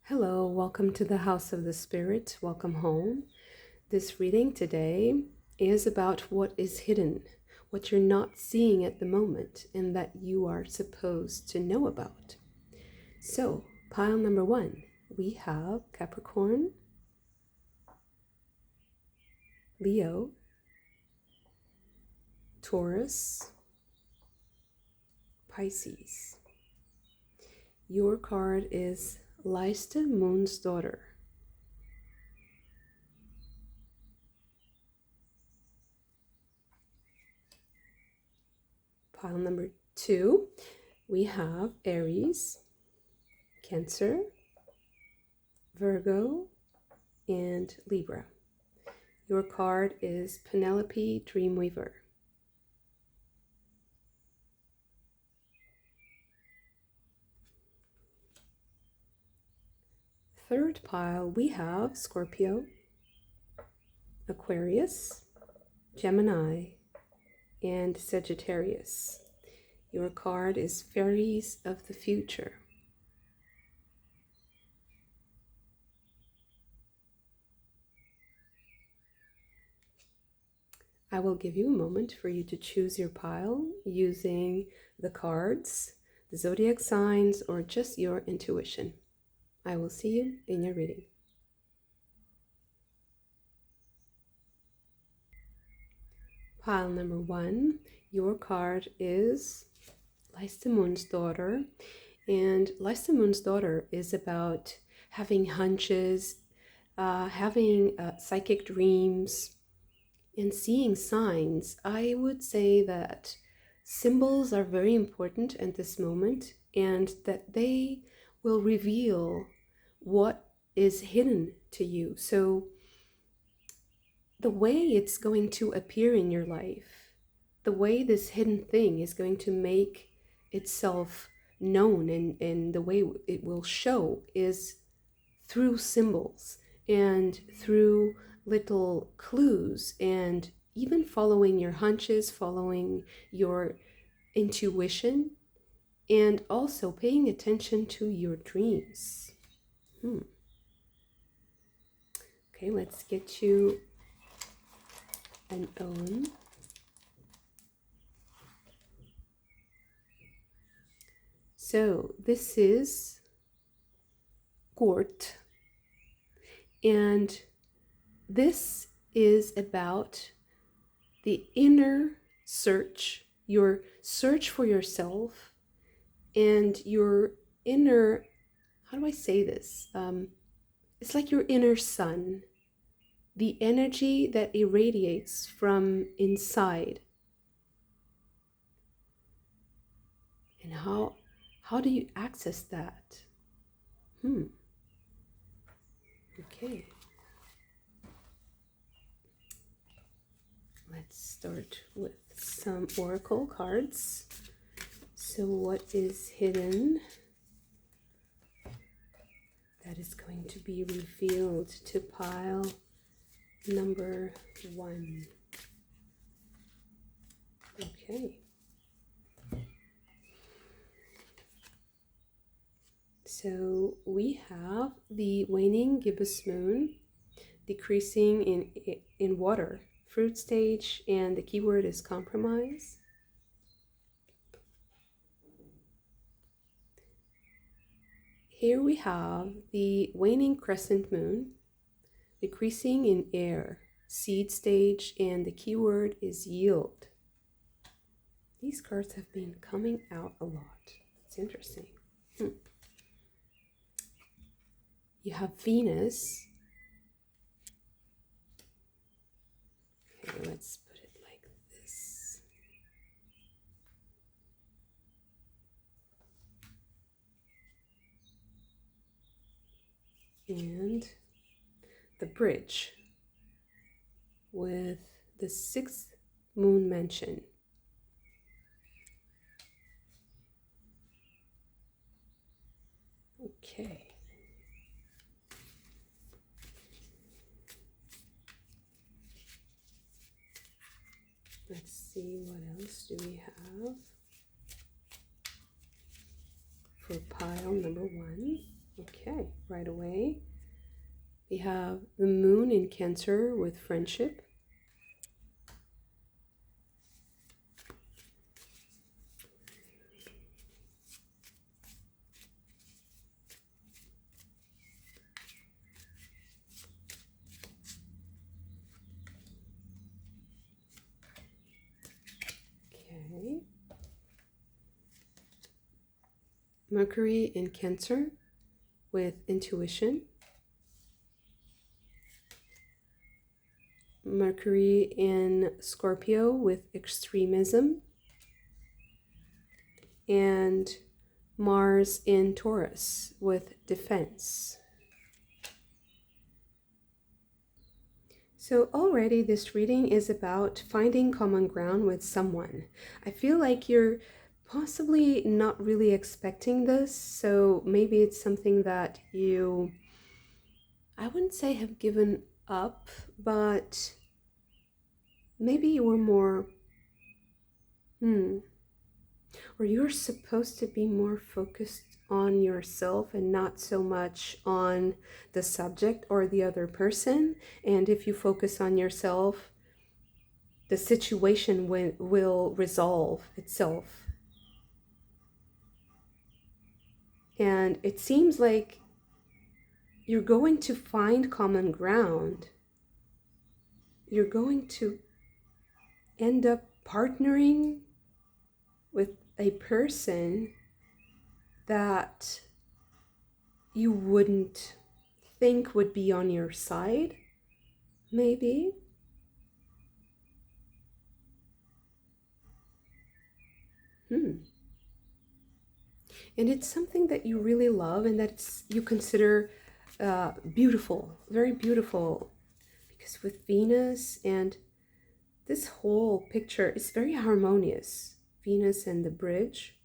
Hello, welcome to the House of the Spirit. Welcome home. This reading today is about what is hidden, what you're not seeing at the moment, and that you are supposed to know about. So, pile number 1, we have Capricorn, Leo, Taurus, Pisces. Your card is Leiste, Moon's daughter. Pile number 2, we have Aries, Cancer, Virgo, and Libra. Your card is Penelope, Dreamweaver. Third pile, we have Scorpio, Aquarius, Gemini, and Sagittarius. Your card is Fairies of the Future. I will give you a moment for you to choose your pile using the cards, the zodiac signs, or just your intuition. I will see you in your reading. Pile number 1, your card is Leiste, Moon's daughter. And Leiste, Moon's daughter is about having hunches, having psychic dreams, and seeing signs. I would say that symbols are very important at this moment, and that they will reveal what is hidden to you. So the way it's going to appear in your life, the way this hidden thing is going to make itself known, and the way it will show is through symbols and through little clues, and even following your hunches, following your intuition, and also paying attention to your dreams. Okay, let's get you an own. So this is Court, and this is about the inner search, your search for yourself, and your inner, how do I say this? It's like your inner sun, the energy that irradiates from inside. And how do you access that? Okay. Let's start with some oracle cards. So what is hidden that is going to be revealed to pile number 1? Okay. So we have the waning gibbous moon, decreasing in water, fruit stage, and the keyword is compromise. Here we have the waning crescent moon, decreasing in air, seed stage, and the keyword is yield. These cards have been coming out a lot. It's interesting. You have Venus. Okay, let's put it like this. And the bridge with the 6th moon mention. Okay. Let's see, what else do we have? For pile number 1, Okay, right away. We have the moon in Cancer with friendship. Okay. Mercury in Cancer with intuition. Mercury in Scorpio with extremism. And Mars in Taurus with defense. So already this reading is about finding common ground with someone. I feel like you're possibly not really expecting this, so maybe it's something that you, I wouldn't say have given up, but maybe you were more, or you're supposed to be more focused on yourself and not so much on the subject or the other person. And if you focus on yourself, the situation will resolve itself. And it seems like you're going to find common ground. You're going to end up partnering with a person that you wouldn't think would be on your side, maybe. And it's something that you really love and that you consider beautiful, very beautiful. Because with Venus and this whole picture is very harmonious. Venus and the bridge.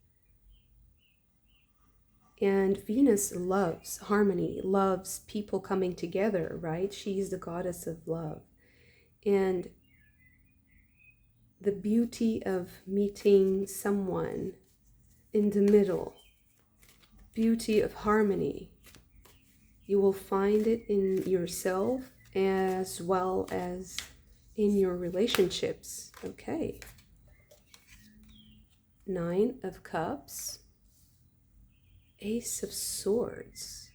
And Venus loves harmony, loves people coming together, right? She's the goddess of love. And the beauty of meeting someone in the middle, beauty of harmony, you will find it in yourself as well as in your relationships. Okay. 9 of Cups, Ace of Swords.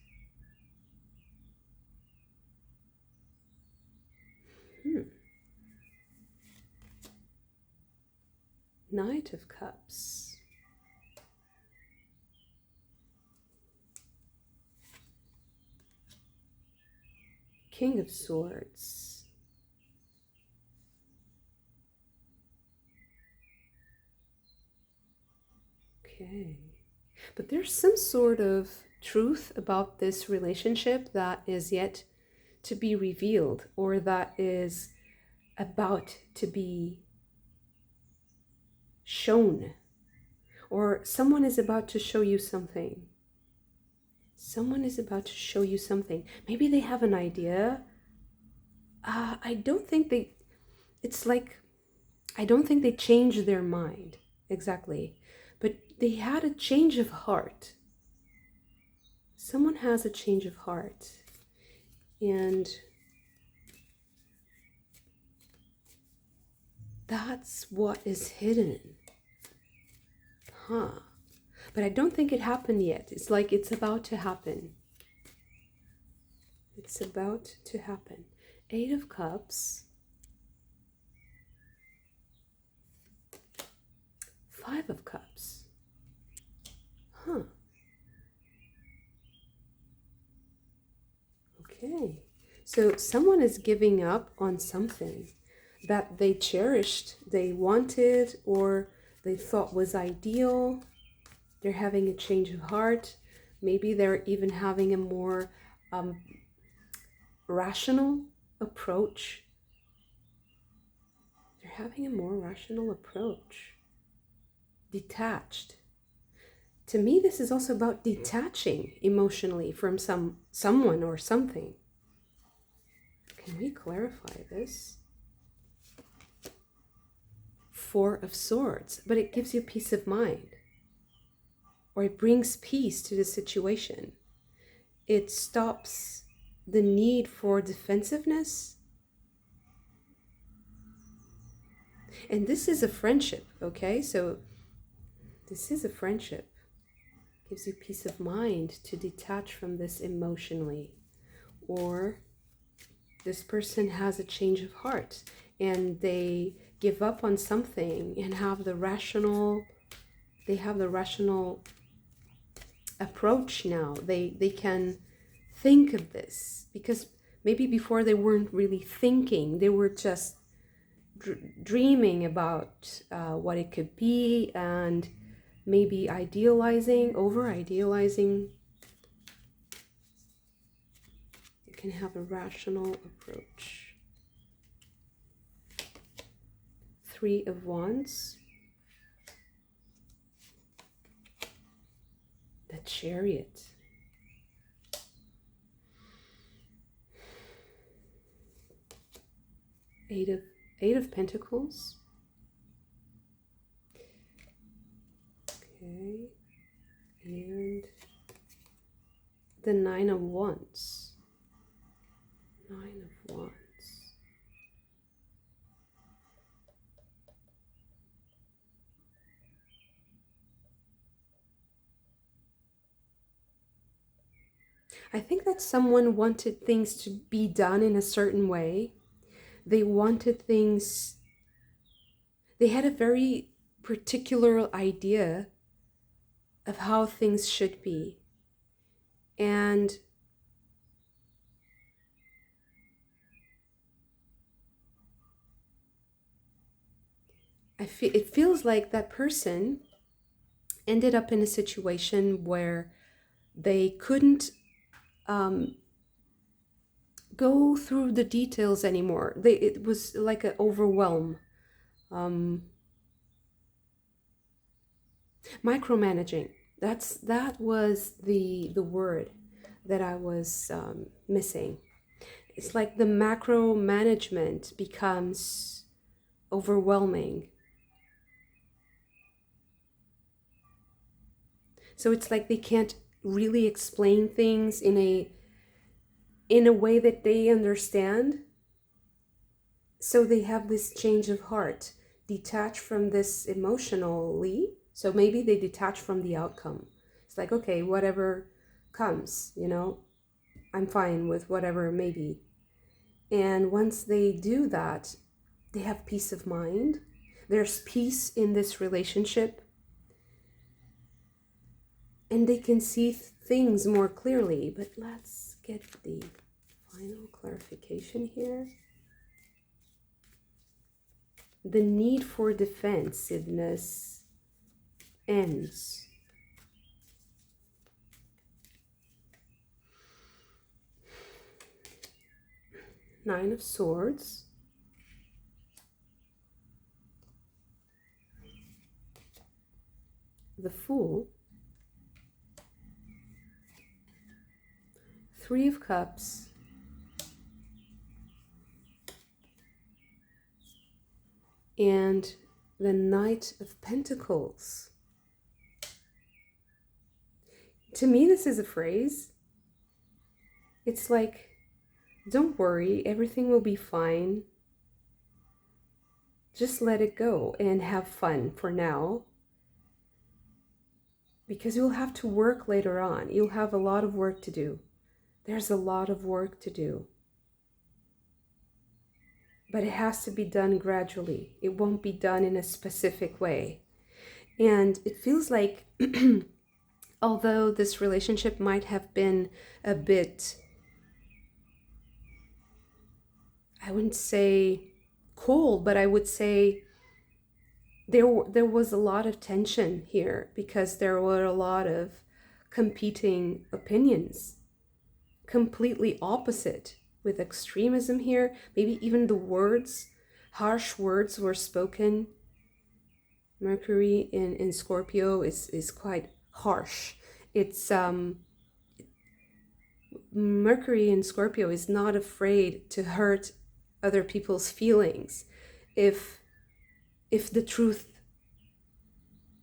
Knight of Cups. King of Swords. Okay. But there's some sort of truth about this relationship that is yet to be revealed, or that is about to be shown, or someone is about to show you something. Someone is about to show you something. Maybe they have an idea. I don't think they, it's like, I don't think they changed their mind exactly, but they had a change of heart. Someone has a change of heart, and that's what is hidden. But I don't think it happened yet. It's like it's about to happen. It's about to happen. 8 of Cups. 5 of Cups. Okay. So someone is giving up on something that they cherished, they wanted, or they thought was ideal. They're having a change of heart. Maybe they're even having a more rational approach. They're having a more rational approach. Detached. To me, this is also about detaching emotionally from someone or something. Can we clarify this? 4 of Swords, but it gives you peace of mind, or it brings peace to the situation. it stops the need for defensiveness. And this is a friendship, okay? So this is a friendship. Gives you peace of mind to detach from this emotionally. Or this person has a change of heart and they give up on something and have the rational approach now. They can think of this, because maybe before they weren't really thinking, they were just dreaming about what it could be, and maybe over idealizing. You can have a rational approach. 3 of Wands. The Chariot. Eight of Pentacles. Okay. And the 9 of Wands. 9 of Wands. I think that someone wanted things to be done in a certain way. They wanted things, they had a very particular idea of how things should be. And it feels like that person ended up in a situation where they couldn't go through the details anymore. It was like an overwhelm. Micromanaging. That was the word that I was missing. It's like the macro management becomes overwhelming. So it's like they can't really explain things in a way that they understand. So they have this change of heart, detach from this emotionally. So maybe they detach from the outcome. It's like, okay, whatever comes, I'm fine with whatever may be. And once they do that, they have peace of mind. There's peace in this relationship. And they can see things more clearly. But let's get the final clarification here. The need for defensiveness ends. Nine of Swords. The Fool. 3 of Cups. And the Knight of Pentacles. To me, this is a phrase. It's like, don't worry, everything will be fine. Just let it go and have fun for now. Because you'll have to work later on. You'll have a lot of work to do. There's a lot of work to do. But it has to be done gradually. It won't be done in a specific way. And it feels like, although this relationship might have been a bit, I wouldn't say cold, but I would say there was a lot of tension here, because there were a lot of competing opinions, completely opposite, with extremism here. Maybe even the words, harsh words were spoken. Mercury in Scorpio is quite harsh. It's Mercury in Scorpio is not afraid to hurt other people's feelings if the truth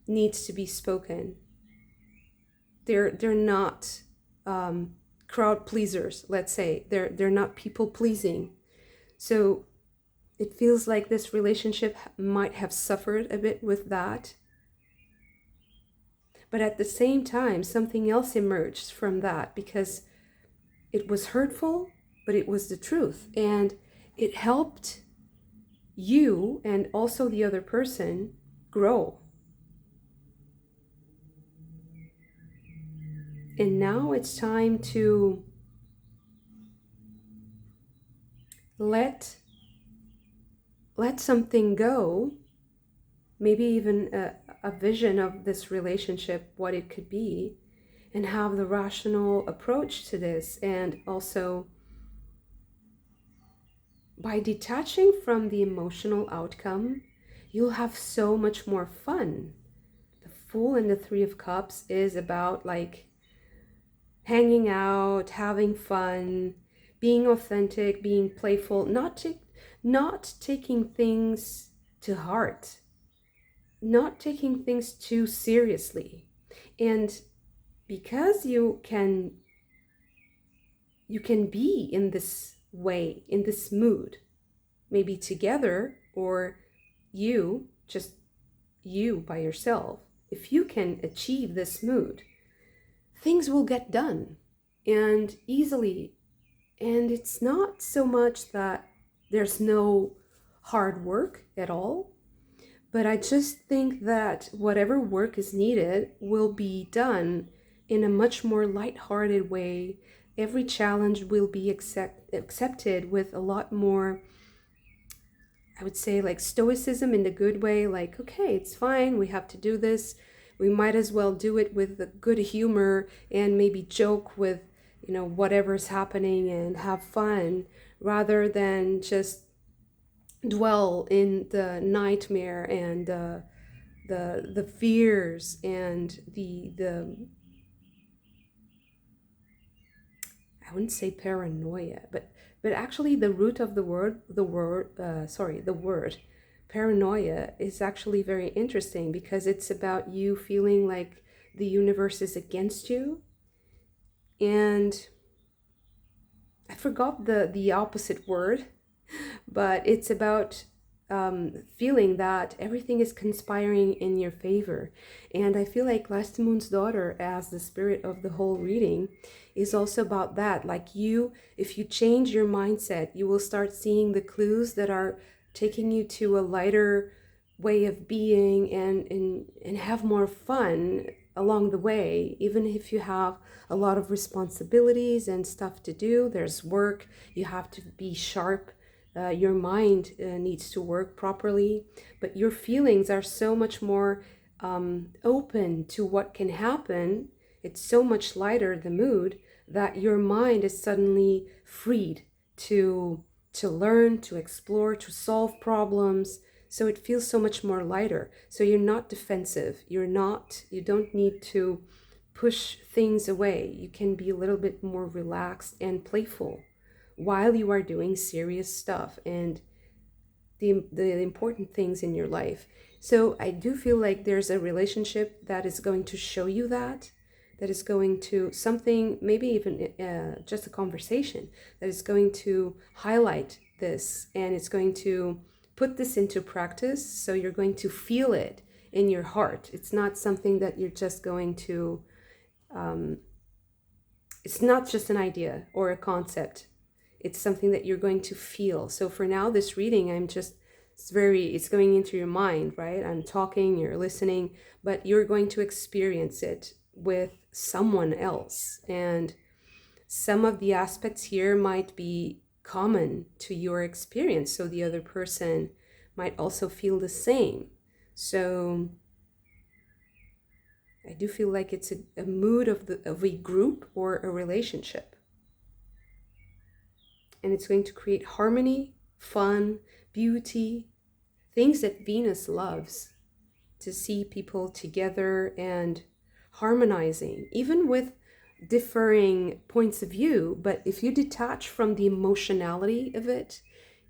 needs to be spoken. They're not crowd pleasers, let's say. They're not people pleasing. So it feels like this relationship might have suffered a bit with that. But at the same time, something else emerged from that, because it was hurtful, but it was the truth. And it helped you and also the other person grow. And now it's time to let something go, maybe even a vision of this relationship, what it could be, and have the rational approach to this. And also, by detaching from the emotional outcome, you'll have so much more fun. The Fool and the Three of Cups is about like hanging out, having fun, being authentic, being playful, not taking things to heart, not taking things too seriously. And because you can be in this way, in this mood, maybe together, or just you by yourself, if you can achieve this mood, things will get done and easily. And it's not so much that there's no hard work at all, but I just think that whatever work is needed will be done in a much more lighthearted way. Every challenge will be accepted with a lot more, I would say, like stoicism in the good way. Like, okay, it's fine, we have to do this. We might as well do it with a good humor and maybe joke with, whatever's happening and have fun, rather than just dwell in the nightmare and the fears and the I wouldn't say paranoia, but actually the root of the word paranoia is actually very interesting, because it's about you feeling like the universe is against you. And I forgot the opposite word, but it's about feeling that everything is conspiring in your favor. And I feel like Last Moon's Daughter, as the spirit of the whole reading, is also about that. Like, if you change your mindset, you will start seeing the clues that are taking you to a lighter way of being, and have more fun along the way. Even if you have a lot of responsibilities and stuff to do, there's work, you have to be sharp. Your mind needs to work properly, but your feelings are so much more open to what can happen. It's so much lighter, the mood, that your mind is suddenly freed to learn, to explore, to solve problems. So it feels so much more lighter. So you're not defensive. You don't need to push things away. You can be a little bit more relaxed and playful while you are doing serious stuff and the important things in your life. So I do feel like there's a relationship that is going to show you that is going to something, maybe even just a conversation, that is going to highlight this, and it's going to put this into practice. So you're going to feel it in your heart. It's not something that you're just going to, it's not just an idea or a concept. It's something that you're going to feel. So for now, this reading, it's going into your mind, right? I'm talking, you're listening, but you're going to experience it with someone else. And some of the aspects here might be common to your experience, so the other person might also feel the same. So I do feel like it's a mood of a group or a relationship. And it's going to create harmony, fun, beauty, things that Venus loves, to see people together and harmonizing, even with differing points of view. But if you detach from the emotionality of it,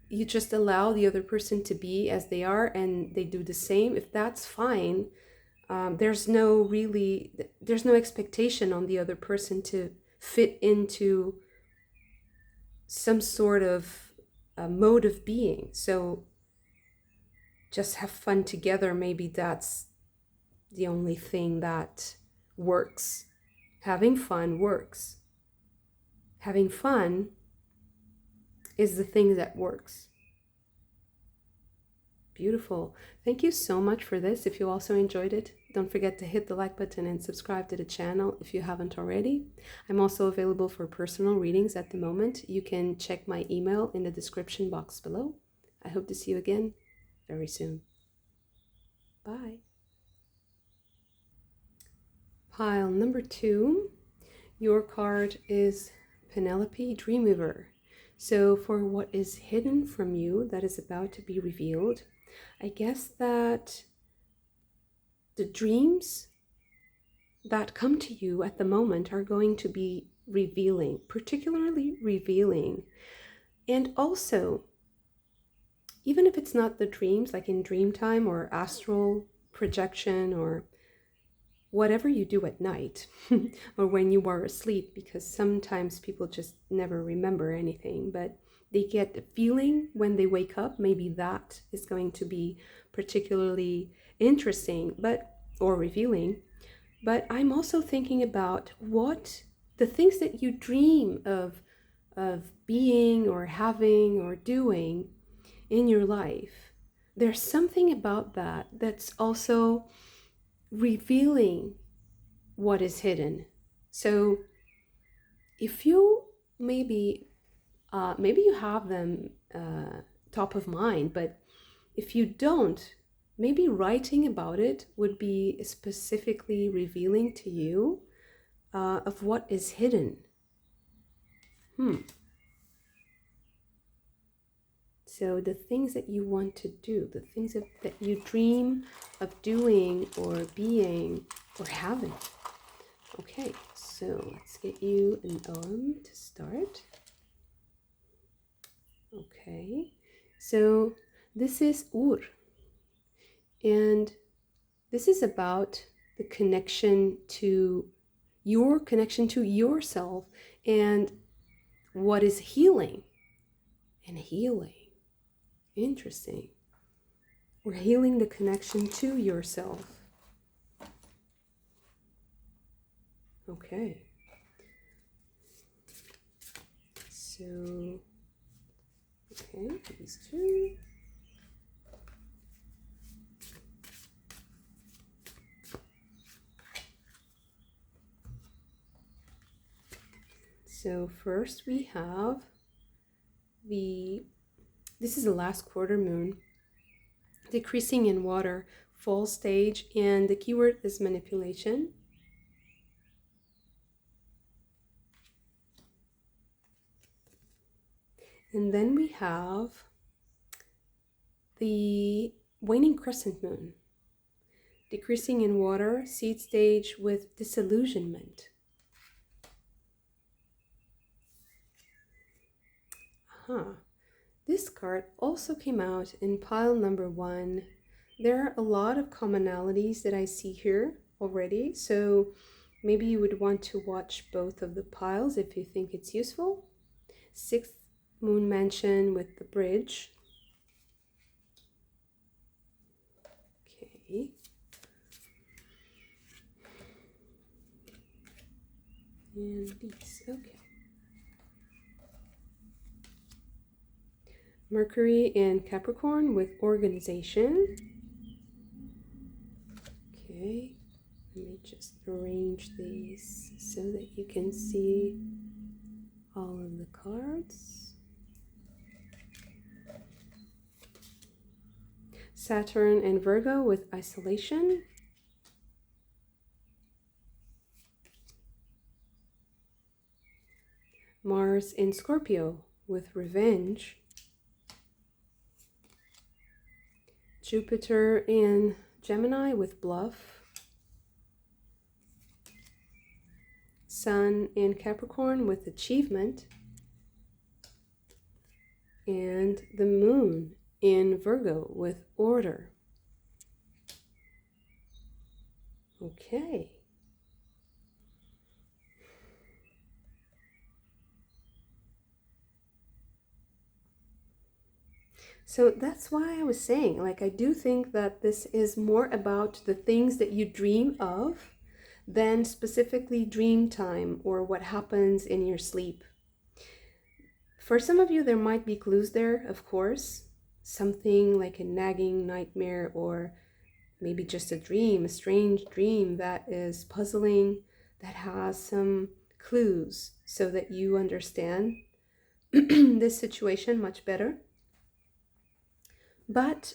you just allow the other person to be as they are, and they do the same. If that's fine, there's no expectation on the other person to fit into some sort of mode of being. So just have fun together. Maybe that's the only thing that works. Having fun works. Having fun is the thing that works. Beautiful. Thank you so much for this. If you also enjoyed it, don't forget to hit the like button and subscribe to the channel if you haven't already. I'm also available for personal readings at the moment. You can check my email in the description box below. I hope to see you again very soon. Bye. Pile number 2. Your card is Penelope Dreamweaver. So for what is hidden from you that is about to be revealed, I guess that the dreams that come to you at the moment are going to be revealing, particularly revealing. And also, even if it's not the dreams, like in dream time or astral projection or whatever you do at night or when you are asleep, because sometimes people just never remember anything, but they get a feeling when they wake up. Maybe that is going to be particularly interesting, or revealing. But I'm also thinking about what the things that you dream of being or having or doing in your life. There's something about that that's also revealing what is hidden. So if you maybe you have them top of mind, but if you don't, maybe writing about it would be specifically revealing to you of what is hidden. So the things that you want to do, the things that you dream of doing or being or having. Okay, so let's get you an OM to start. Okay, so this is Ur, and this is about the connection to yourself and what is healing. And healing, interesting. We're healing the connection to yourself. Okay. So, okay, these two. So first we have this is the last quarter moon, decreasing in water, fall stage, and the keyword is manipulation. And then we have the waning crescent moon, decreasing in water, seed stage with disillusionment. This card also came out in pile number 1. There are a lot of commonalities that I see here already, so maybe you would want to watch both of the piles if you think it's useful. 6th moon mansion with the bridge. Okay. And these, okay. Mercury and Capricorn with organization. Okay, let me just arrange these so that you can see all of the cards. Saturn and Virgo with isolation. Mars in Scorpio with revenge. Jupiter in Gemini with bluff. Sun in Capricorn with achievement. And the moon in Virgo with order. Okay. So that's why I was saying, like, I do think that this is more about the things that you dream of than specifically dream time or what happens in your sleep. For some of you, there might be clues there, of course. Something like a nagging nightmare, or maybe just a dream, a strange dream that is puzzling, that has some clues so that you understand this situation much better. But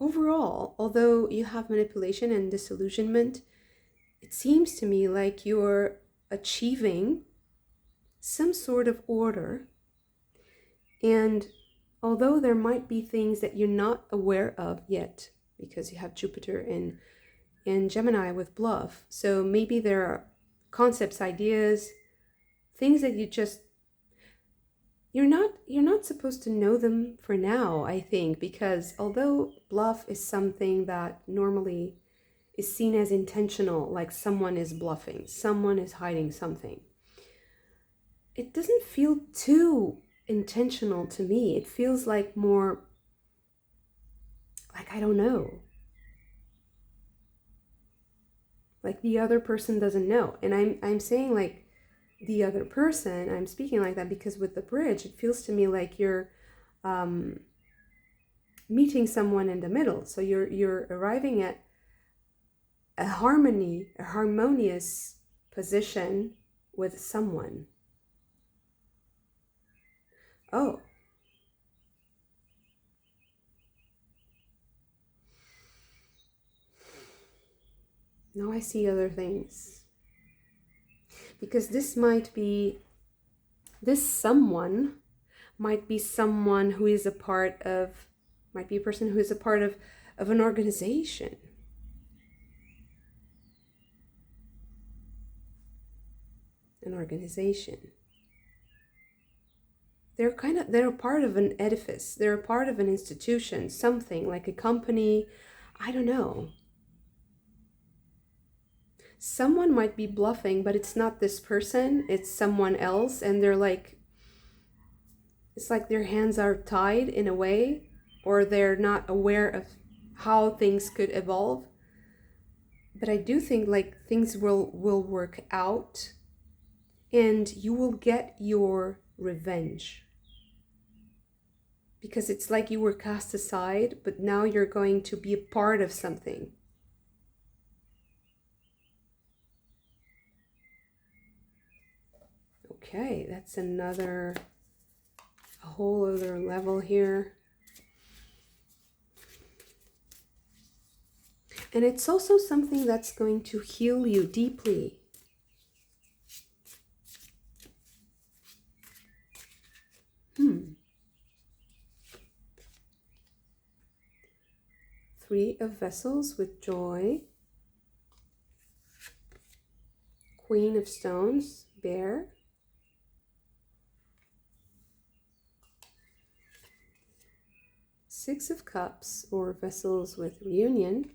overall, although you have manipulation and disillusionment, it seems to me like you're achieving some sort of order. And although there might be things that you're not aware of yet, because you have Jupiter in Gemini with bluff, so maybe there are concepts, ideas, things that you're not supposed to know them for now, I think, because although bluff is something that normally is seen as intentional, like someone is bluffing, someone is hiding something, it doesn't feel too intentional to me. It feels like more like, I don't know, like the other person doesn't know. And I'm saying like the other person, I'm speaking like that because with the bridge, it feels to me like you're meeting someone in the middle. So you're arriving at a harmonious position with someone. Oh, now I see other things. Because this someone might be someone who is a part of, might be a person who is a part of an organization. An organization. They're a part of an edifice. They're a part of an institution, something like a company. I don't know. Someone might be bluffing, but it's not this person, it's someone else, and they're like, it's like their hands are tied in a way, or they're not aware of how things could evolve. But I do think like things will work out, and you will get your revenge. Because it's like you were cast aside, but now you're going to be a part of something. Okay, that's a whole other level here. And it's also something that's going to heal you deeply. Three of Vessels with joy. Queen of Stones, bear. Six of Cups, or Vessels with reunion.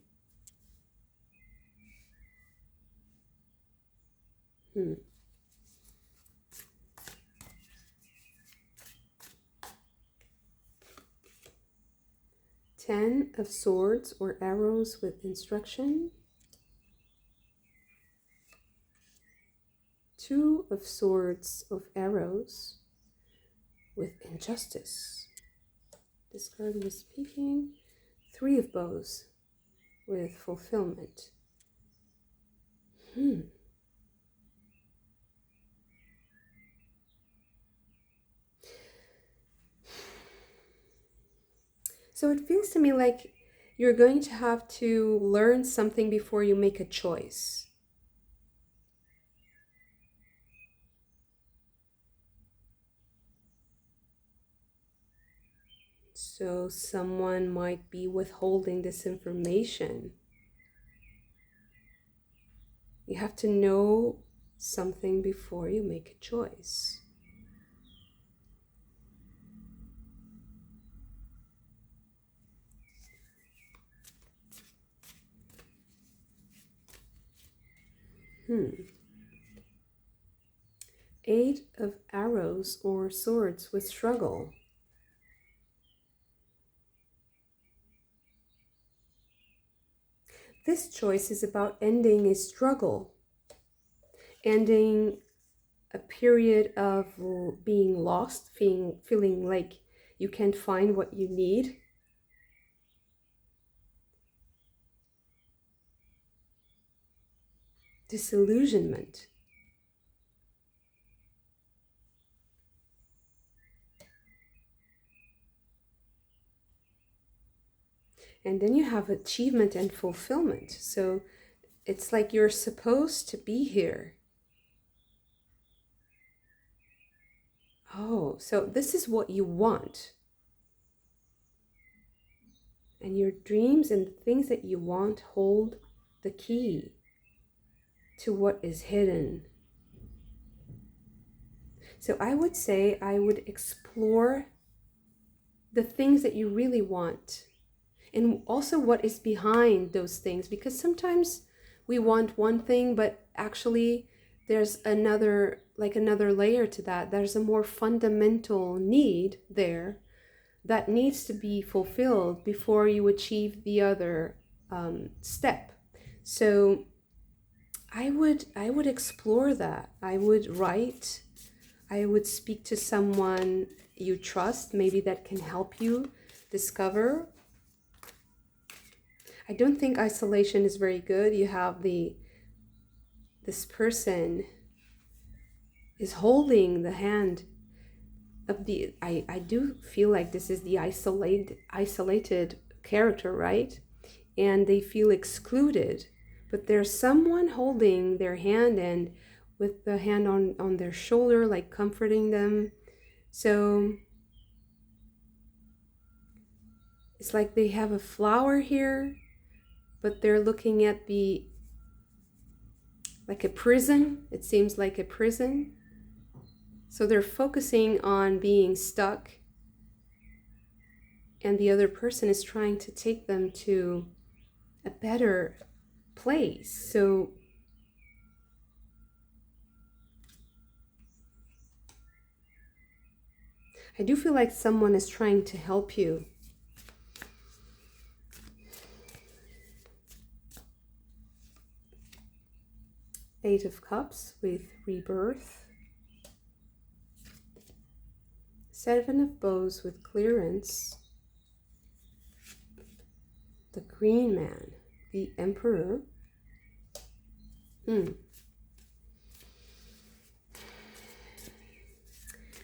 Ten of Swords, or arrows with instruction. Two of Swords of arrows with injustice. This card was speaking. Three of Bows with fulfillment. So it feels to me like you're going to have to learn something before you make a choice. So someone might be withholding this information. You have to know something before you make a choice. Eight of Arrows, or Swords with struggle. This choice is about ending a struggle, ending a period of being lost, feeling like you can't find what you need. Disillusionment. And then you have achievement and fulfillment. So it's like you're supposed to be here. Oh, so this is what you want. And your dreams and the things that you want hold the key to what is hidden. So I would say I would explore the things that you really want and also what is behind those things, because sometimes we want one thing, but actually there's another layer to that. There's a more fundamental need there that needs to be fulfilled before you achieve the other step. So I would explore that. I would write. I would speak to someone you trust, maybe that can help you discover. I don't think isolation is very good. You have this person is holding the hand of the, I do feel like this is the isolated character, right? And they feel excluded, but there's someone holding their hand and with the hand on their shoulder, like comforting them. So it's like they have a flower here, but they're looking at like a prison. It seems like a prison. So they're focusing on being stuck, and the other person is trying to take them to a better place. So I do feel like someone is trying to help you. Eight of Cups with rebirth. Seven of Bows with clearance. The Green Man, the Emperor.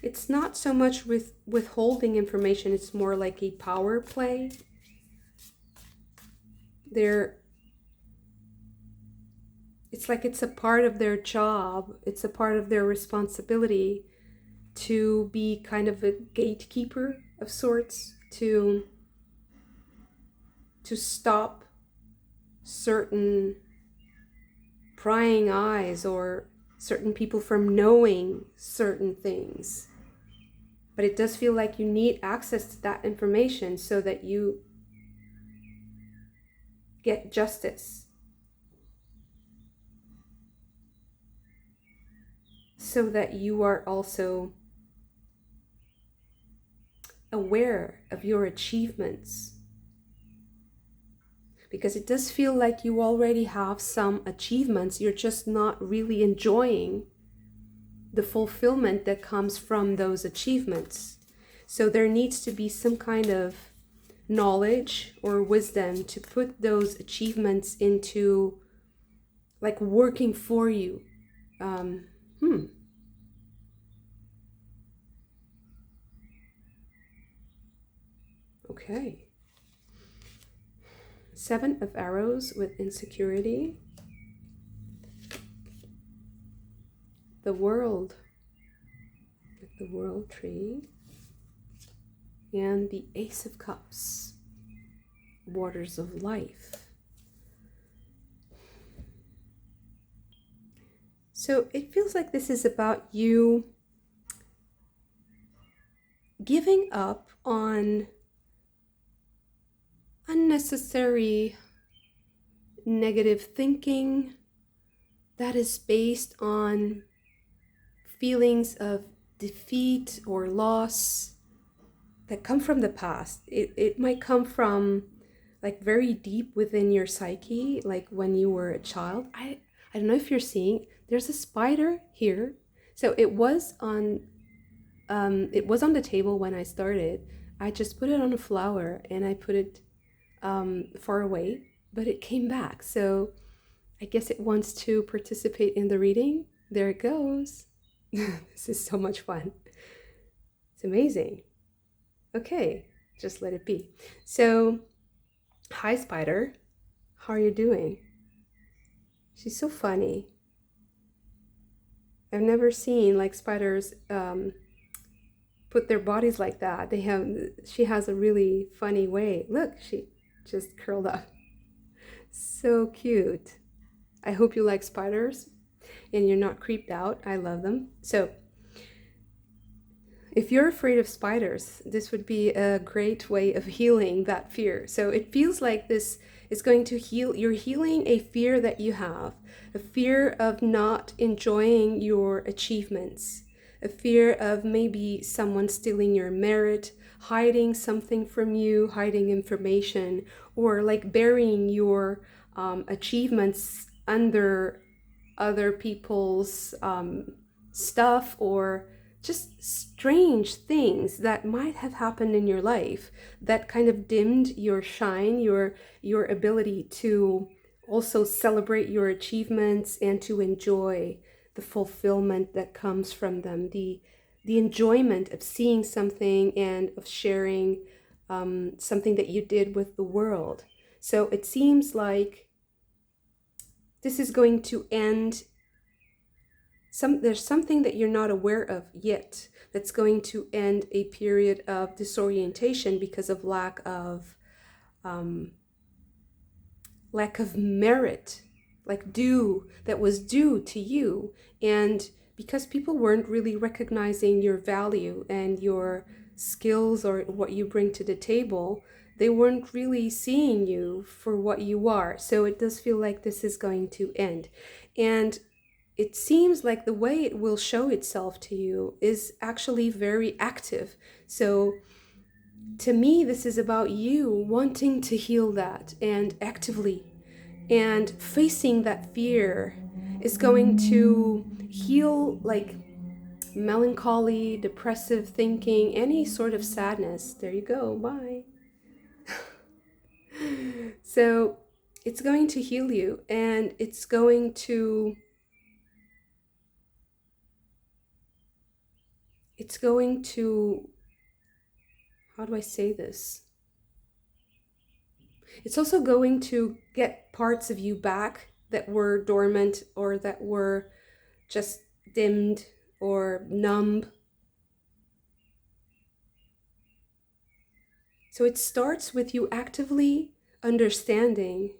It's not so much with withholding information, it's more like a power play. It's like it's a part of their job, it's a part of their responsibility to be kind of a gatekeeper of sorts, to stop certain prying eyes or certain people from knowing certain things. But it does feel like you need access to that information so that you get justice, so that you are also aware of your achievements. Because it does feel like you already have some achievements, you're just not really enjoying the fulfillment that comes from those achievements. So there needs to be some kind of knowledge or wisdom to put those achievements into, like, working for you. Okay. Seven of Arrows with insecurity. The World, like the World Tree. And the Ace of Cups, Waters of Life. So it feels like this is about you giving up on unnecessary negative thinking that is based on feelings of defeat or loss that come from the past. It might come from like very deep within your psyche, like when you were a child. I don't know if you're seeing, there's a spider here. So it was on the table when I started. I just put it on a flower and I put it far away, but it came back. So I guess it wants to participate in the reading. There it goes. This is so much fun. It's amazing. Okay, just let it be. So, hi, Spider. How are you doing? She's so funny. I've never seen like spiders put their bodies like that. She has a really funny way. Look, she just curled up. So cute. I hope you like spiders and you're not creeped out. I love them. So, if you're afraid of spiders, this would be a great way of healing that fear. So it feels like this is going to heal. You're healing a fear that you have, a fear of not enjoying your achievements, a fear of maybe someone stealing your merit, hiding something from you, hiding information, or like burying your achievements under other people's stuff, or just strange things that might have happened in your life that kind of dimmed your shine, your ability to also celebrate your achievements and to enjoy the fulfillment that comes from them, the enjoyment of seeing something and of sharing something that you did with the world. So it seems like this is going to end. There's something that you're not aware of yet that's going to end a period of disorientation because of lack of merit, like that was due to you, and because people weren't really recognizing your value and your skills or what you bring to the table. They weren't really seeing you for what you are. So it does feel like this is going to end. And it seems like the way it will show itself to you is actually very active. So to me, this is about you wanting to heal that and actively, and facing that fear is going to heal like melancholy, depressive thinking, any sort of sadness. There you go. Bye. So it's going to heal you, and it's going to, how do I say this? It's also going to get parts of you back that were dormant or that were just dimmed or numb. So it starts with you actively understanding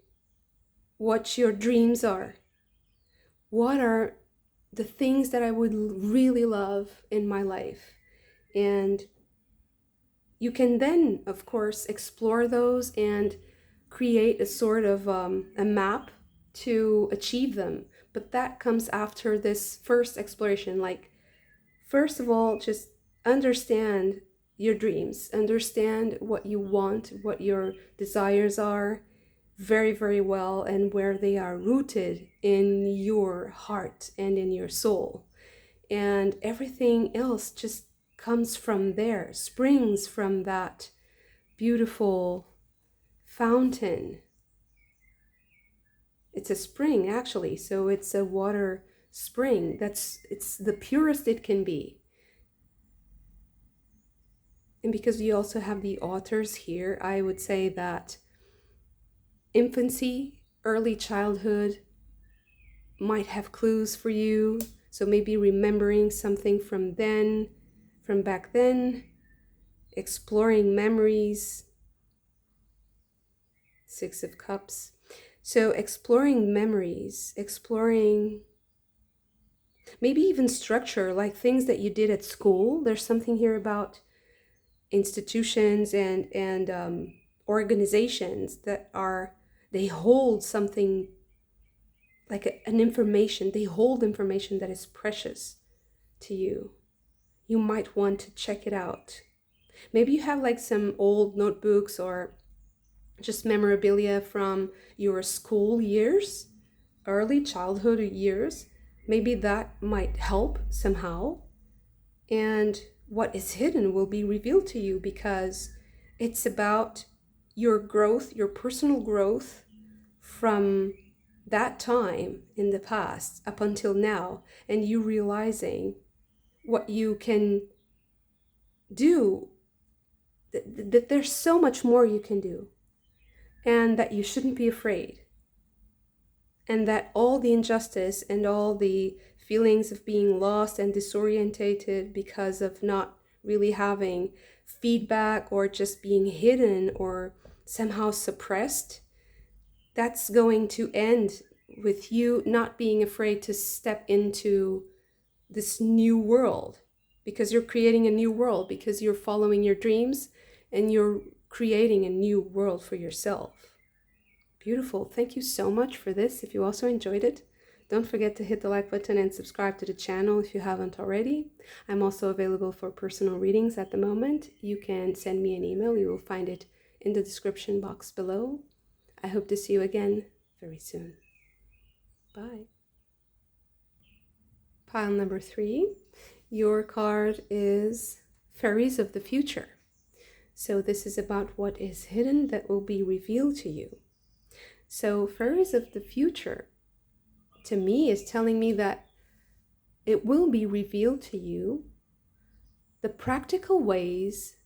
what your dreams are. What are the things that I would really love in my life? And you can then, of course, explore those and create a sort of a map to achieve them. But that comes after this first exploration. Like, first of all, just understand your dreams, understand what you want, what your desires are very, very well, and where they are rooted in your heart and in your soul. And everything else just comes from there, springs from that beautiful fountain. It's a spring, actually, so it's a water spring. It's the purest it can be. And because you also have the authors here, I would say that infancy, early childhood might have clues for you. So maybe remembering something from back then, exploring memories. Six of Cups. So exploring memories, exploring maybe even structure, like things that you did at school. There's something here about institutions and organizations that they hold something like an information. They hold information that is precious to you. You might want to check it out. Maybe you have like some old notebooks or just memorabilia from your school years, early childhood years. Maybe that might help somehow. And what is hidden will be revealed to you, because it's about your growth, your personal growth from that time in the past up until now, and you realizing what you can do, that there's so much more you can do, and that you shouldn't be afraid, and that all the injustice and all the feelings of being lost and disorientated because of not really having feedback, or just being hidden or somehow suppressed, that's going to end with you not being afraid to step into this new world, because you're creating a new world, because you're following your dreams and you're creating a new world for yourself. Beautiful. Thank you so much for this. If you also enjoyed it, don't forget to hit the like button and subscribe to the channel if you haven't already. I'm also available for personal readings at the moment. You can send me an email. You will find it in the description box below. I hope to see you again very soon. Bye. Pile number 3. Your card is Fairies of the Future. So this is about what is hidden that will be revealed to you. So Fairies of the Future, to me, is telling me that it will be revealed to you the practical ways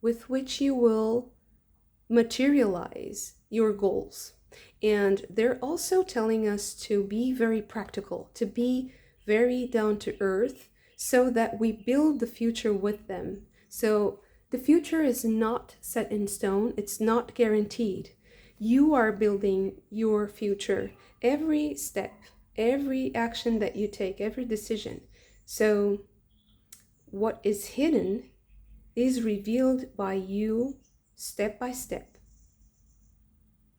with which you will materialize your goals. And they're also telling us to be very practical, to be very down to earth, so that we build the future with them. So the future is not set in stone, it's not guaranteed. You are building your future every step, every action that you take, every decision. So what is hidden is revealed by you step by step,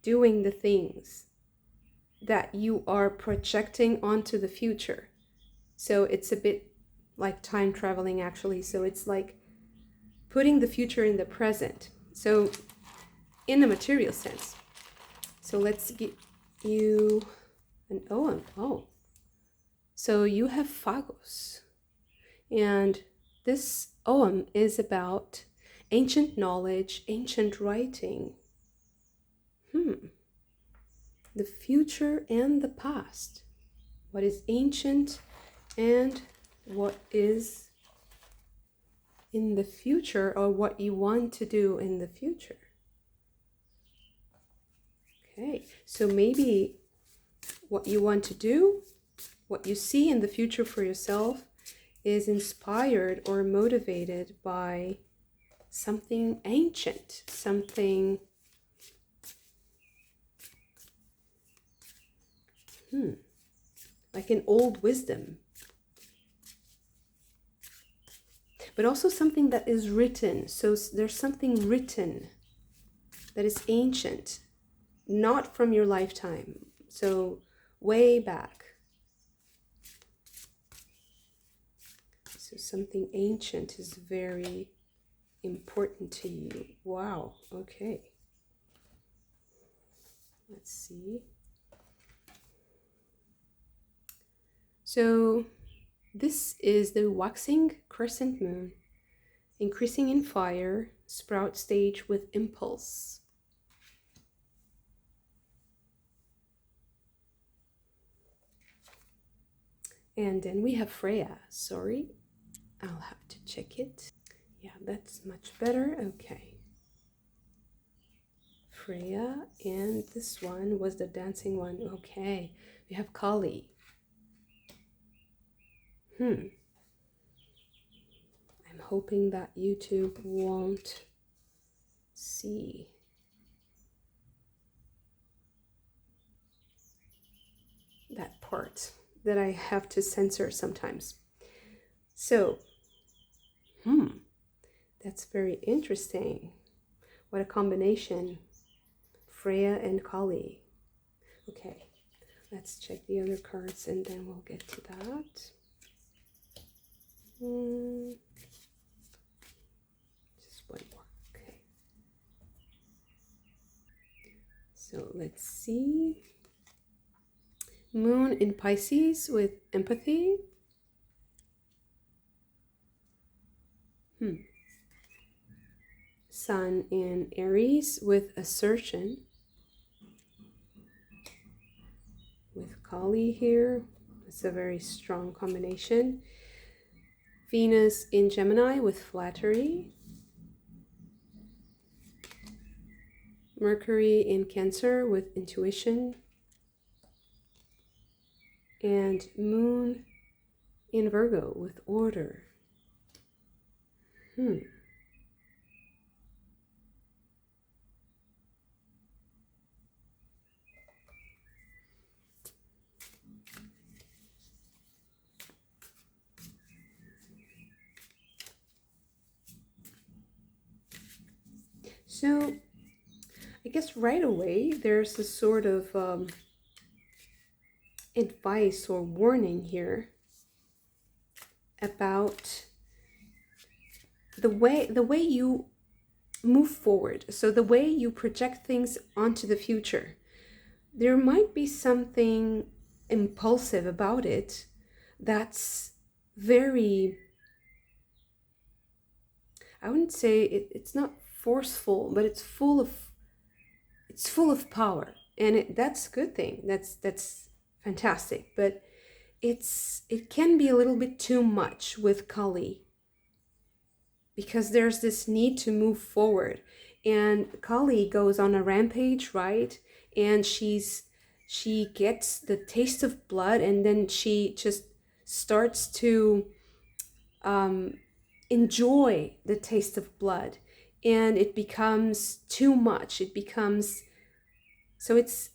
doing the things that you are projecting onto the future. So it's a bit like time traveling, actually. So it's like putting the future in the present. So in the material sense. So let's give you an oem. Oh, so you have Phagos. And this oem is about ancient knowledge, ancient writing. The future and the past. What is ancient and what is in the future, or what you want to do in the future. Okay, so maybe what you want to do, what you see in the future for yourself, is inspired or motivated by something ancient, something like an old wisdom, but also something that is written. So there's something written that is ancient, not from your lifetime, so way back. So something ancient is very important to you. Wow, okay. Let's see. So this is the waxing crescent moon, increasing in fire, sprout stage with impulse. And then we have Freya. Sorry, I'll have to check it. Yeah, that's much better. Okay. Freya, and this one was the dancing one. Okay. We have Kali. I'm hoping that YouTube won't see that part that I have to censor sometimes. So, that's very interesting. What a combination. Freya and Kali. Okay, let's check the other cards and then we'll get to that. Just one more. Okay. So let's see. Moon in Pisces with empathy. Sun in Aries with assertion. With Kali here, it's a very strong combination. Venus in Gemini with flattery. Mercury in Cancer with intuition. And Moon in Virgo with order. So I guess right away there's a sort of advice or warning here about the way you move forward. So the way you project things onto the future. There might be something impulsive about it that's very, I wouldn't say it's not forceful, but it's full of power, and that's a good thing. That's fantastic. But it can be a little bit too much with Kali, because there's this need to move forward, and Kali goes on a rampage, right? And she gets the taste of blood, and then she just starts to enjoy the taste of blood, and it becomes too much. It becomes, so it's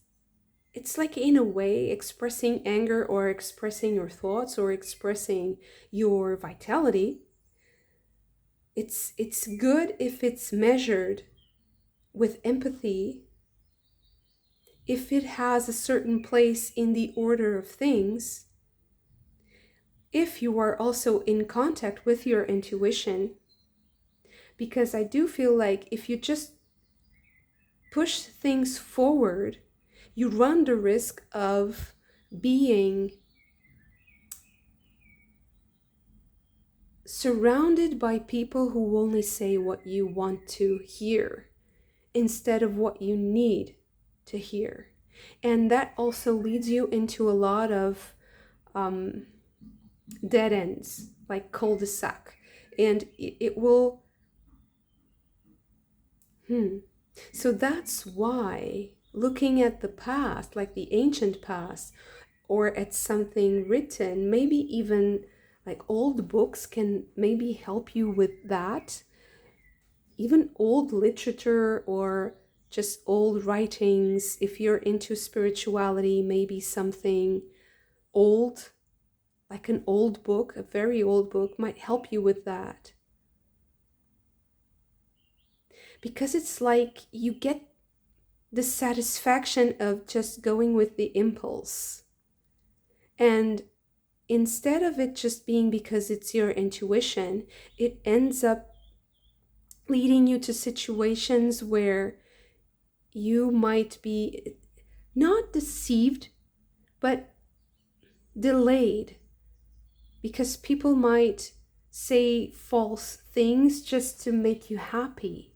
like, in a way, expressing anger or expressing your thoughts or expressing your vitality. It's good if it's measured with empathy, if it has a certain place in the order of things, if you are also in contact with your intuition. Because I do feel like if you just push things forward, you run the risk of being surrounded by people who only say what you want to hear instead of what you need to hear. And that also leads you into a lot of dead ends, like cul-de-sac. And it will... So that's why looking at the past, like the ancient past, or at something written, maybe even like old books, can maybe help you with that. Even old literature or just old writings. If you're into spirituality, maybe something old, like an old book, a very old book, might help you with that. Because it's like you get the satisfaction of just going with the impulse. And instead of it just being because it's your intuition, it ends up leading you to situations where you might be not deceived, but delayed. Because people might say false things just to make you happy.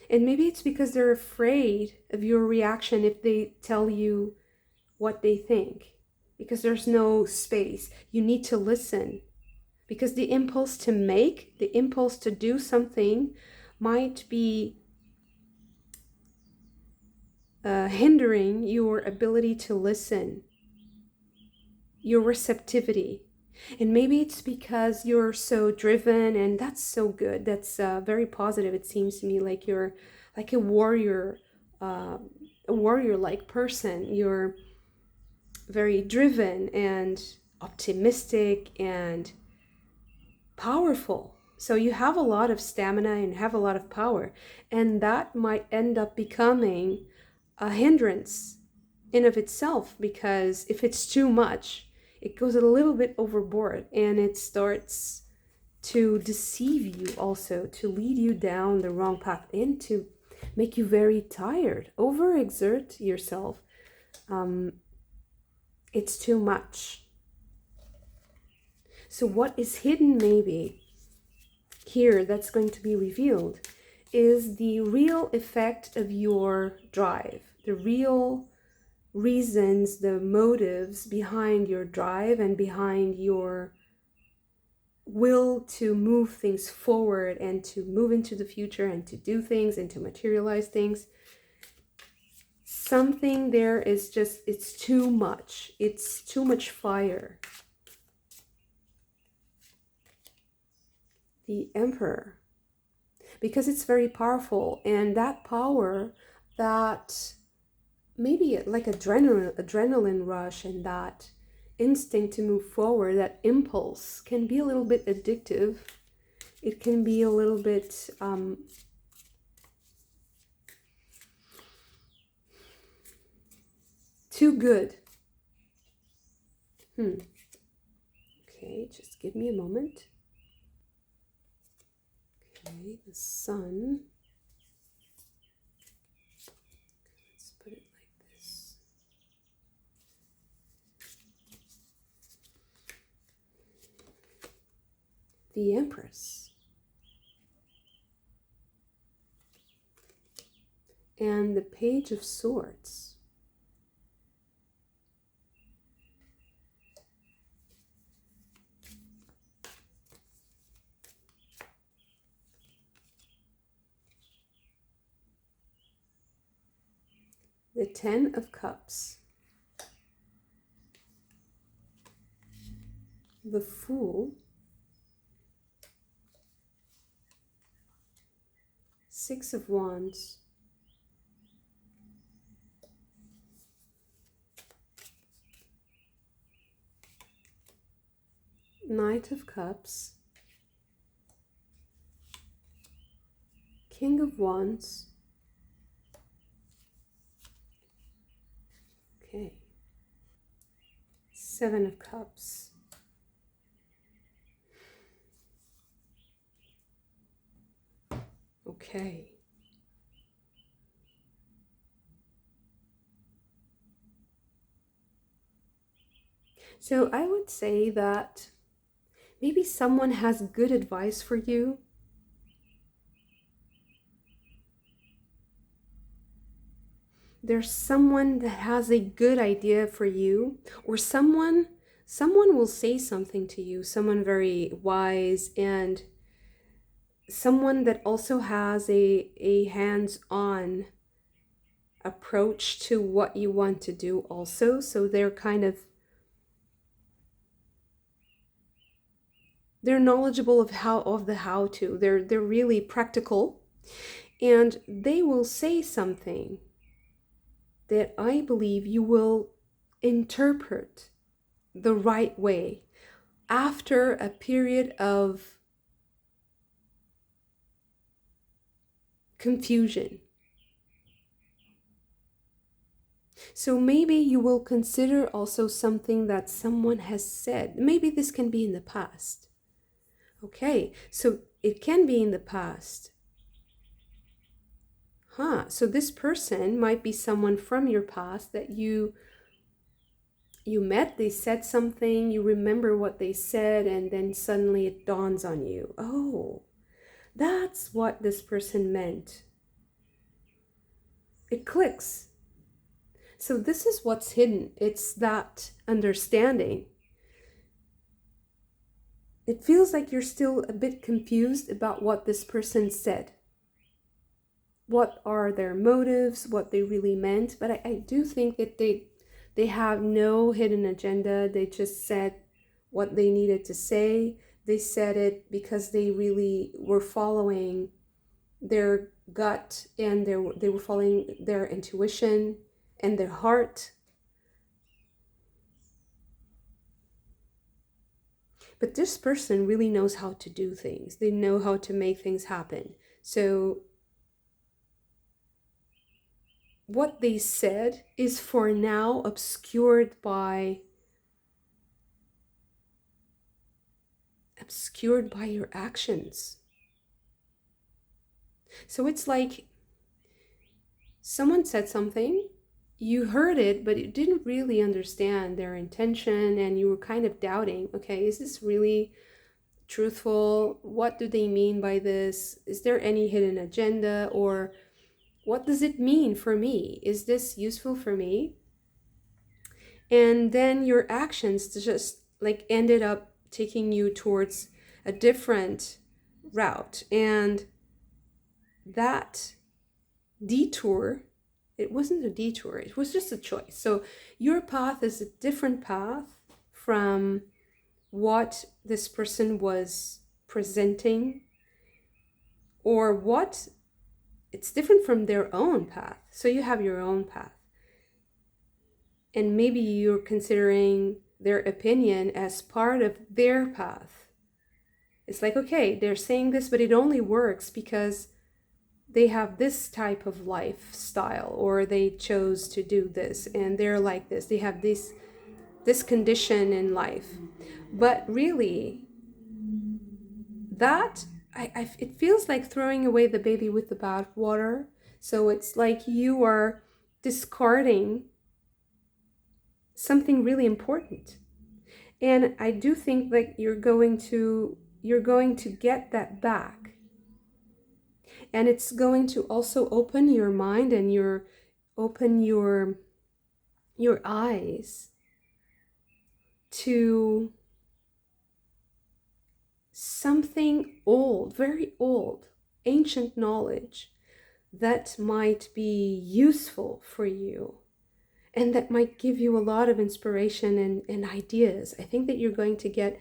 And maybe it's because they're afraid of your reaction if they tell you what they think. Because there's no space. You need to listen. Because the impulse to make, the impulse to do something might be hindering your ability to listen, your receptivity. And maybe it's because you're so driven, and that's so good. That's very positive. It seems to me like you're like a warrior-like person. You're very driven and optimistic and powerful. So you have a lot of stamina and have a lot of power, and that might end up becoming a hindrance in of itself, because if it's too much, it goes a little bit overboard and it starts to deceive you also, to lead you down the wrong path, and to make you very tired. Overexert yourself. It's too much. So what is hidden maybe here that's going to be revealed is the real effect of your drive, the real reasons, the motives behind your drive and behind your will to move things forward and to move into the future and to do things and to materialize things. Something there is just, it's too much. It's too much fire. The Emperor. Because it's very powerful, and that power, that maybe like adrenaline rush and that instinct to move forward, that impulse can be a little bit addictive. It can be a little bit too good. Okay, just give me a moment. Okay, the Sun. Let's put it like this. The Empress. And the Page of Swords. The Ten of Cups. The Fool. Six of Wands. Knight of Cups. King of Wands. Okay. Seven of Cups. Okay. So I would say that maybe someone has good advice for you. There's someone that has a good idea for you, or someone will say something to you, someone very wise, and someone that also has a hands-on approach to what you want to do also. So they're knowledgeable of the how to. They're really practical, and they will say something that I believe you will interpret the right way after a period of confusion. So maybe you will consider also something that someone has said. Maybe this can be in the past. Okay, so it can be in the past. So this person might be someone from your past that you met, they said something, you remember what they said, and then suddenly it dawns on you. Oh, that's what this person meant. It clicks. So this is what's hidden. It's that understanding. It feels like you're still a bit confused about what this person said. What are their motives, what they really meant. But I do think that they have no hidden agenda. They just said what they needed to say. They said it because they really were following their gut, and they were following their intuition and their heart. But this person really knows how to do things. They know how to make things happen. So what they said is for now obscured by obscured by your actions. So it's like someone said something, you heard it, but you didn't really understand their intention, and you were kind of doubting, okay, is this really truthful? What do they mean by this? Is there any hidden agenda? Or what does it mean for me? Is this useful for me? And then your actions just like ended up taking you towards a different route. And that detour, it wasn't a detour, it was just a choice. So your path is a different path from what this person was presenting, or what it's different from their own path. So you have your own path, and maybe you're considering their opinion as part of their path. It's like, okay, they're saying this, but it only works because they have this type of lifestyle, or they chose to do this and they're like this, they have this condition in life. But really, that it feels like throwing away the baby with the bathwater. So it's like you are discarding something really important. And I do think that you're going to get that back. And it's going to also open your mind, and open your eyes to something old, very old, ancient knowledge that might be useful for you, and that might give you a lot of inspiration and ideas. I think that you're going to get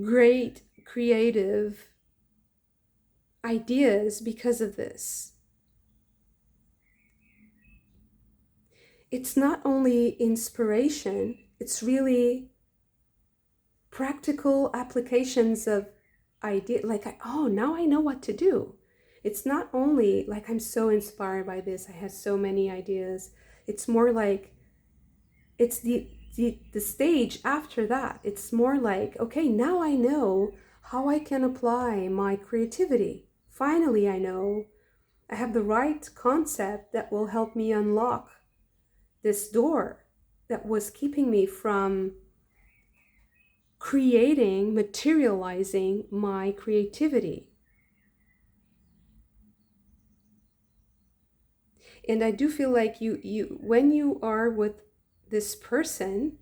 great creative ideas because of this. It's not only inspiration, it's really practical applications of idea. Like, oh, now I know what to do. It's not only like I'm so inspired by this, I have so many ideas. It's more like it's the stage after that. It's more like, okay, now I know how I can apply my creativity. Finally, I know I have the right concept that will help me unlock this door that was keeping me from creating, materializing my creativity. And I do feel like you when you are with this person,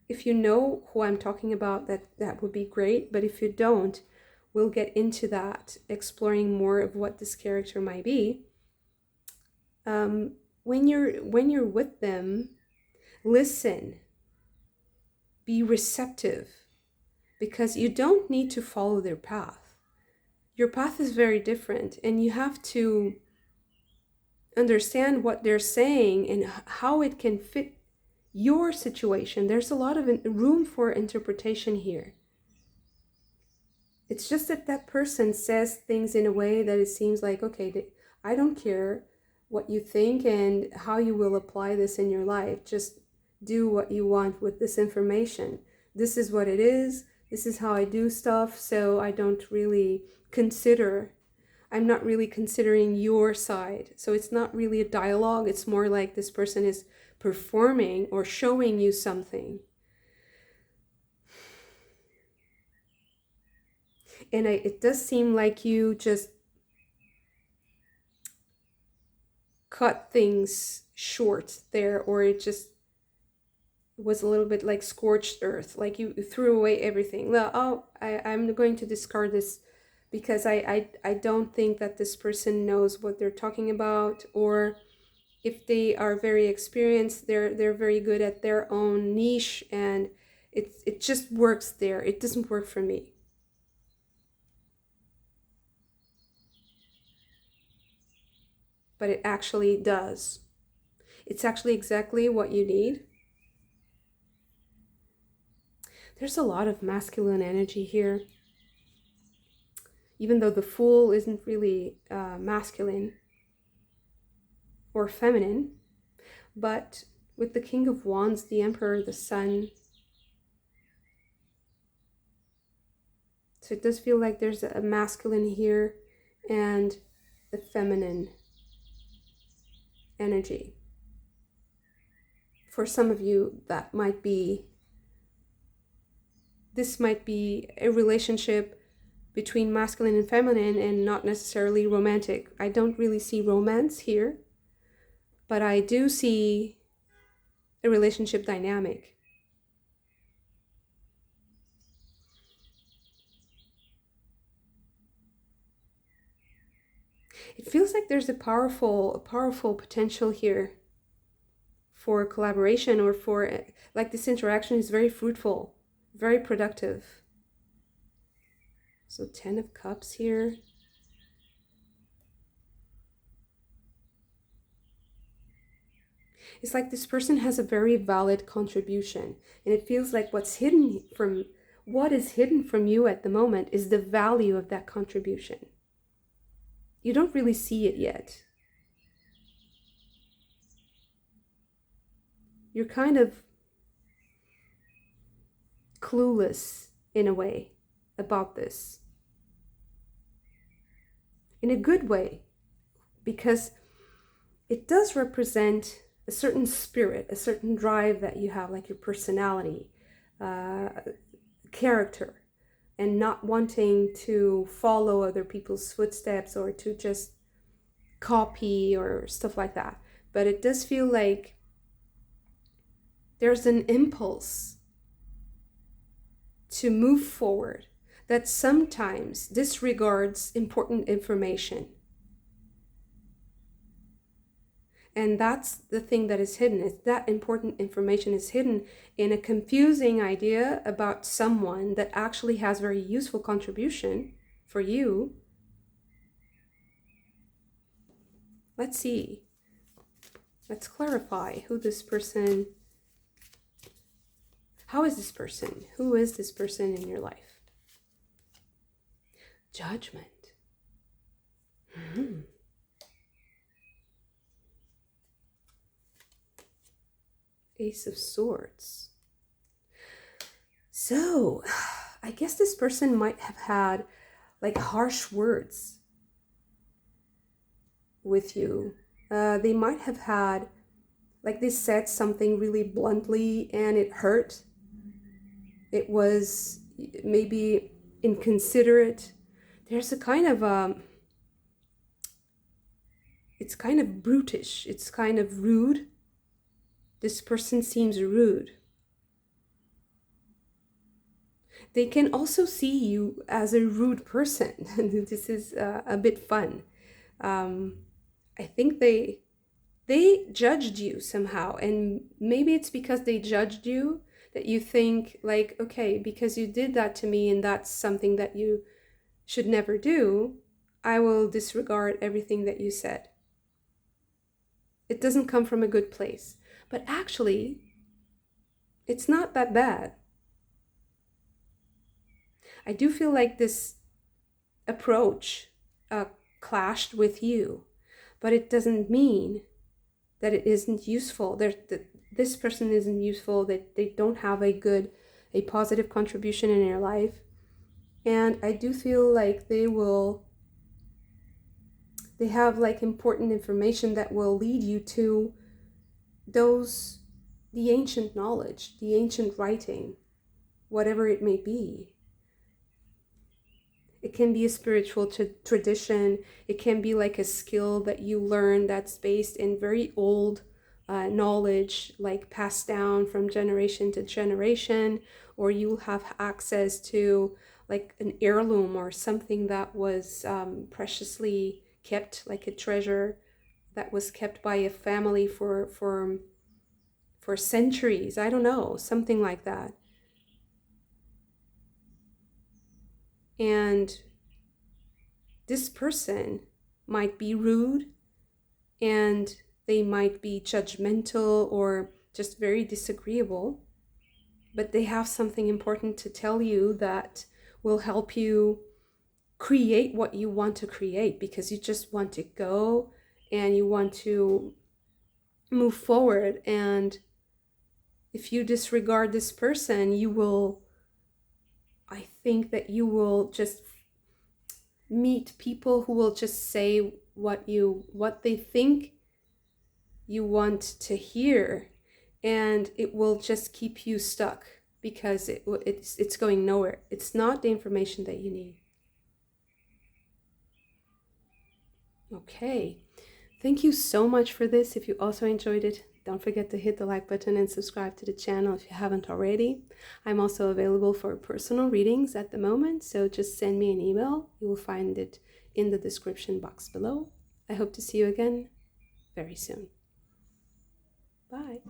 if you know who I'm talking about, that would be great. But if you don't, we'll get into that, exploring more of what this character might be. When you're with them, listen, be receptive, because you don't need to follow their path. Your path is very different, and you have to understand what they're saying and how it can fit your situation. There's a lot of room for interpretation here. It's just that that person says things in a way that it seems like, okay, I don't care what you think and how you will apply this in your life. Just do what you want with this information. This is what it is. This is how I do stuff. So I don't really consider, I'm not really considering your side. So it's not really a dialogue. It's more like this person is performing or showing you something. And it does seem like you just cut things short there, or it just was a little bit like scorched earth, like you threw away everything. Well, oh, I'm going to discard this because I don't think that this person knows what they're talking about, or if they are very experienced, they're very good at their own niche, and it just works there. It doesn't work for me. But it actually does. It's actually exactly what you need. There's a lot of masculine energy here, even though the Fool isn't really masculine or feminine. But with the King of Wands, the Emperor, the Sun, So it does feel like there's a masculine here and the feminine energy. For some of you, this might be a relationship between masculine and feminine and not necessarily romantic. I don't really see romance here, but I do see a relationship dynamic. It feels like there's a powerful potential here for collaboration, or for, like, this interaction is very fruitful, very productive. So 10 of Cups here. It's like this person has a very valid contribution, and it feels like what is hidden from you at the moment is the value of that contribution. You don't really see it yet. You're kind of clueless in a way about this. In a good way, because it does represent a certain spirit, a certain drive that you have, like your personality, character, and not wanting to follow other people's footsteps or to just copy or stuff like that. But it does feel like there's an impulse to move forward that sometimes disregards important information. And that's the thing that is hidden, is that important information is hidden in a confusing idea about someone that actually has very useful contribution for you. Let's see. Let's clarify who this person, how is this person? Who is this person in your life? Judgment. Ace of Swords. So, I guess this person might have had like harsh words with you. They might have had, like, they said something really bluntly and it hurt. It was maybe inconsiderate. There's a kind of, it's kind of brutish. It's kind of rude. This person seems rude. They can also see you as a rude person. This is a bit fun. I think they judged you somehow, and maybe it's because they judged you that you think, like, okay, because you did that to me and that's something that you should never do, I will disregard everything that you said. It doesn't come from a good place. But actually, it's not that bad. I do feel like this approach clashed with you, but it doesn't mean that it isn't useful. This person isn't useful, that they don't have a positive contribution in your life. And I do feel like they have like important information that will lead you to the ancient knowledge, the ancient writing, whatever it may be. It can be a spiritual tradition. It can be like a skill that you learn that's based in very old knowledge, like passed down from generation to generation, or you'll have access to like an heirloom or something that was preciously kept, like a treasure that was kept by a family for centuries. I don't know, something like that. And this person might be rude, and they might be judgmental or just very disagreeable, but they have something important to tell you that will help you create what you want to create, because you just want to go and you want to move forward. And if you disregard this person, you will I think that you will just meet people who will just say what they think you want to hear, and it will just keep you stuck because it's going nowhere. It's not the information that you need. Okay, thank you so much for this. If you also enjoyed it, don't forget to hit the like button and subscribe to the channel if you haven't already. I'm also available for personal readings at the moment, so just send me an email. You will find it in the description box below. I hope to see you again very soon. Bye.